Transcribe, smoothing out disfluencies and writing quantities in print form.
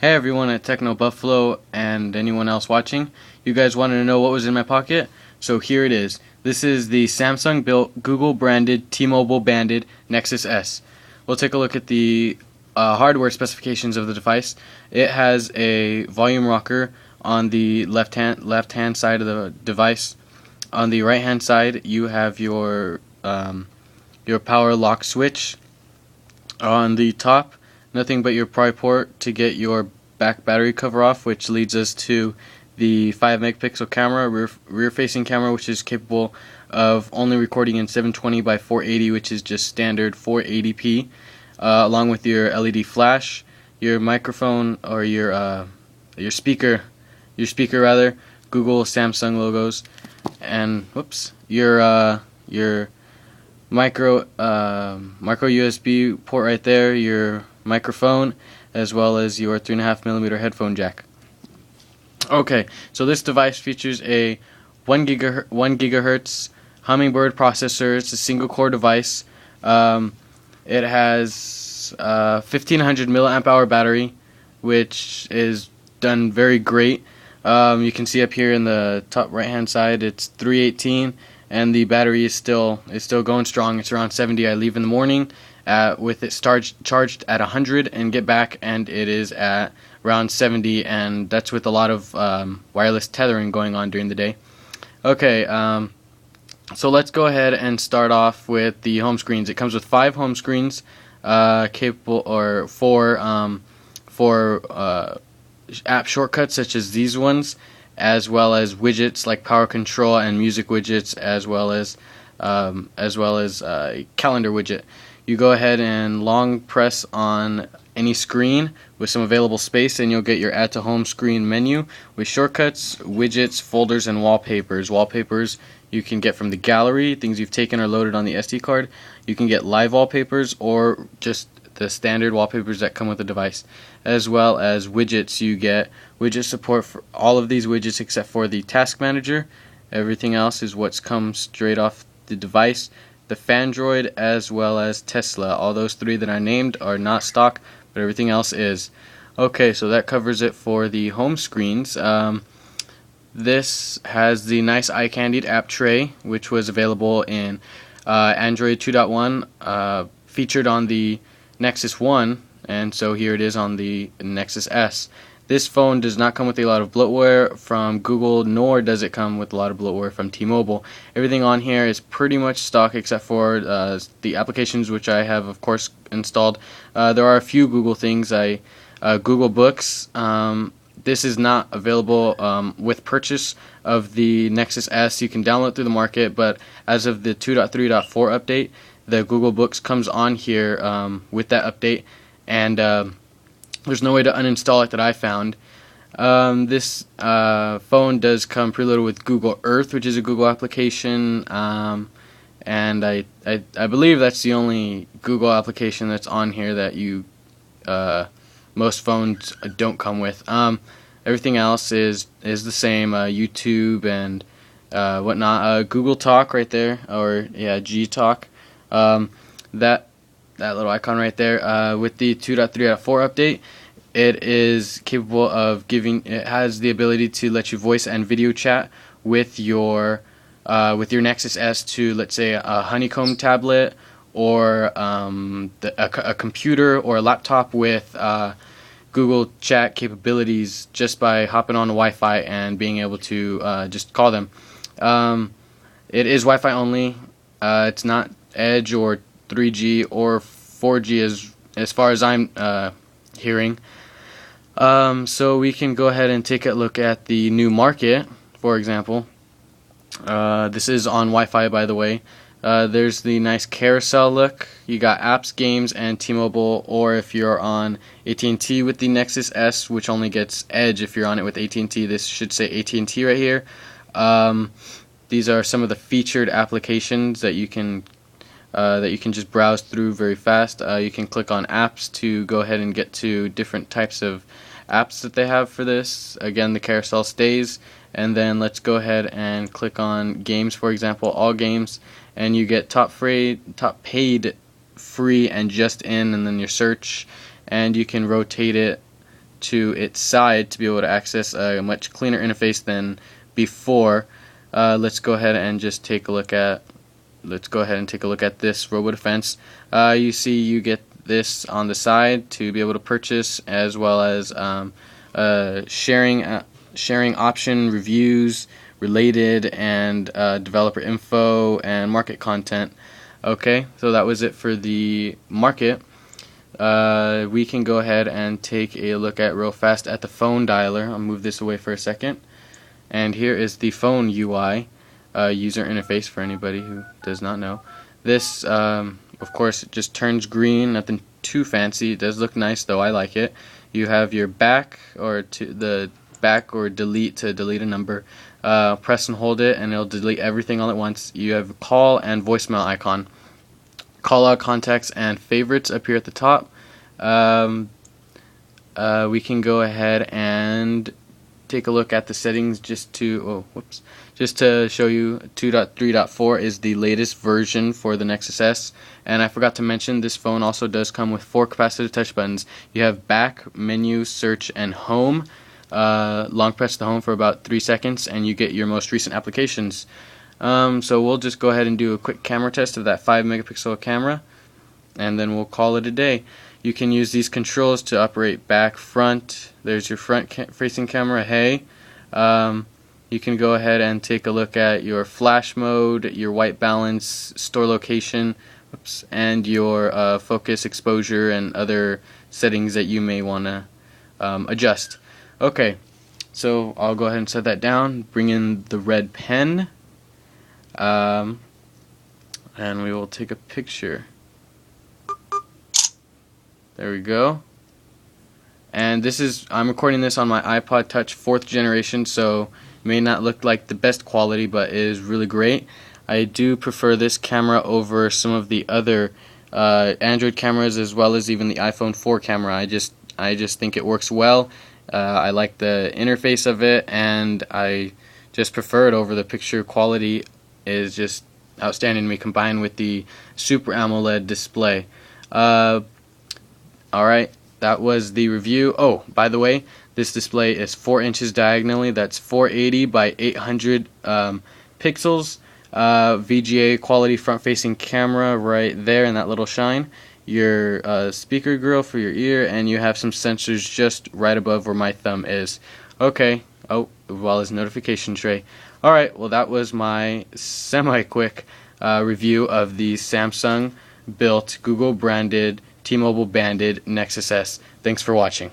Hey everyone at Techno Buffalo and anyone else watching. You guys wanted to know what was in my pocket? So here it is. This is the Samsung built, Google branded, T-Mobile banded Nexus S. We'll take a look at the hardware specifications of the device. It has a volume rocker on the left hand side of the device. On the right hand side you have your power lock switch. On the top, nothing but your pry port to get your back battery cover off, which leads us to the 5 megapixel camera, rear facing camera, which is capable of only recording in 720 by 480, which is just standard 480p, along with your LED flash, your microphone, or your speaker rather, Google, Samsung logos, and your micro USB port right there, your microphone, as well as your 3.5mm headphone jack. Okay, so this device features a 1 gigahertz Hummingbird processor. It's a single core device. It has 1500 milliamp hour battery, which is done very great. You can see up here in the top right hand side it's 318, and the battery is still going strong. It's around 70. I leave in the morning with it charged at 100 and get back, and it is at around 70, and that's with a lot of wireless tethering going on during the day. Okay, so let's go ahead and start off with the home screens. It comes with 5 home screens, capable or for app shortcuts such as these ones, as well as widgets like power control and music widgets, as well as calendar widget. You go ahead and long press on any screen with some available space, and you'll get your add to home screen menu with shortcuts, widgets, folders, and wallpapers. Wallpapers you can get from the gallery, things you've taken or loaded on the SD card. You can get live wallpapers or just the standard wallpapers that come with the device, as well as widgets. You get widget support for all of these widgets except for the task manager. Everything else is what's come straight off the device. The Fandroid as well as Tesla. All those 3 that I named are not stock, but everything else is. Okay, so that covers it for the home screens. This has the nice eye-candied app tray, which was available in Android 2.1, featured on the Nexus 1, and so here it is on the Nexus S. This phone does not come with a lot of bloatware from Google, nor does it come with a lot of bloatware from T-Mobile. Everything on here is pretty much stock except for the applications, which I have of course installed. There are a few Google things. Google Books. This is not available with purchase of the Nexus S. You can download through the market, but as of the 2.3.4 update, the Google Books comes on here with that update, and there's no way to uninstall it that I found. This phone does come preloaded with Google Earth, which is a Google application, and I believe that's the only Google application that's on here that most phones don't come with. Everything else is the same, YouTube and whatnot. Google Talk right there, or yeah, G Talk. That little icon right there. With the 2.3.4 update, it is capable of it has the ability to let you voice and video chat with your Nexus S to, let's say, a Honeycomb tablet, or a computer or a laptop with Google Chat capabilities, just by hopping on Wi-Fi and being able to just call them. It is Wi-Fi only. It's not Edge or 3G or 4G as far as I'm hearing. So we can go ahead and take a look at the new market, for example. This is on Wi-Fi, by the way. There's the nice carousel look. You got apps, games, and T-Mobile, or if you're on AT&T with the Nexus S, which only gets Edge if you're on it with AT&T. This should say AT&T right here. These are some of the featured applications that you can just browse through very fast. You can click on apps to go ahead and get to different types of apps that they have for this. Again, the carousel stays, and then let's go ahead and click on games, for example, all games, and you get top paid, free, and just in, and then your search, and you can rotate it to its side to be able to access a much cleaner interface than before. Let's go ahead and just take a look at this Robo Defense. You see you get this on the side to be able to purchase, as well as sharing option, reviews, related, and developer info and market content. Okay, so that was it for the market. We can go ahead and take a look at real fast at the phone dialer. I'll move this away for a second. And here is the phone UI user interface for anybody who does not know. This, of course, it just turns green, nothing too fancy. It does look nice though, I like it. You have your back or delete to delete a number. Press and hold it and it'll delete everything all at once. You have a call and voicemail icon. Call out contacts and favorites appear at the top. We can go ahead and take a look at the settings just to show you. 2.3.4 is the latest version for the Nexus S, and I forgot to mention this phone also does come with 4 capacitive touch buttons. You have back, menu, search, and home. Long press the home for about 3 seconds and you get your most recent applications. So we'll just go ahead and do a quick camera test of that 5 megapixel camera, and then we'll call it a day. You can use these controls to operate back, front. There's your front facing camera. Hey, you can go ahead and take a look at your flash mode, your white balance, store location, and your focus, exposure, and other settings that you may want to adjust. Okay, so I'll go ahead and set that down. Bring in the red pen. And we will take a picture. There we go. And I'm recording this on my iPod Touch 4th generation, so it may not look like the best quality, but it is really great. I do prefer this camera over some of the other Android cameras, as well as even the iPhone 4 camera. I just think it works well. I like the interface of it, and I just prefer it over the picture quality. Is just outstanding to me, combined with the Super AMOLED display. Alright, that was the review. Oh, by the way, this display is 4 inches diagonally. That's 480 by 800 pixels. VGA quality front-facing camera right there in that little shine. Your speaker grill for your ear, and you have some sensors just right above where my thumb is. Okay. Oh, as well as notification tray. Alright, well that was my semi-quick review of the Samsung built, Google branded, T-Mobile banded Nexus S. Thanks for watching.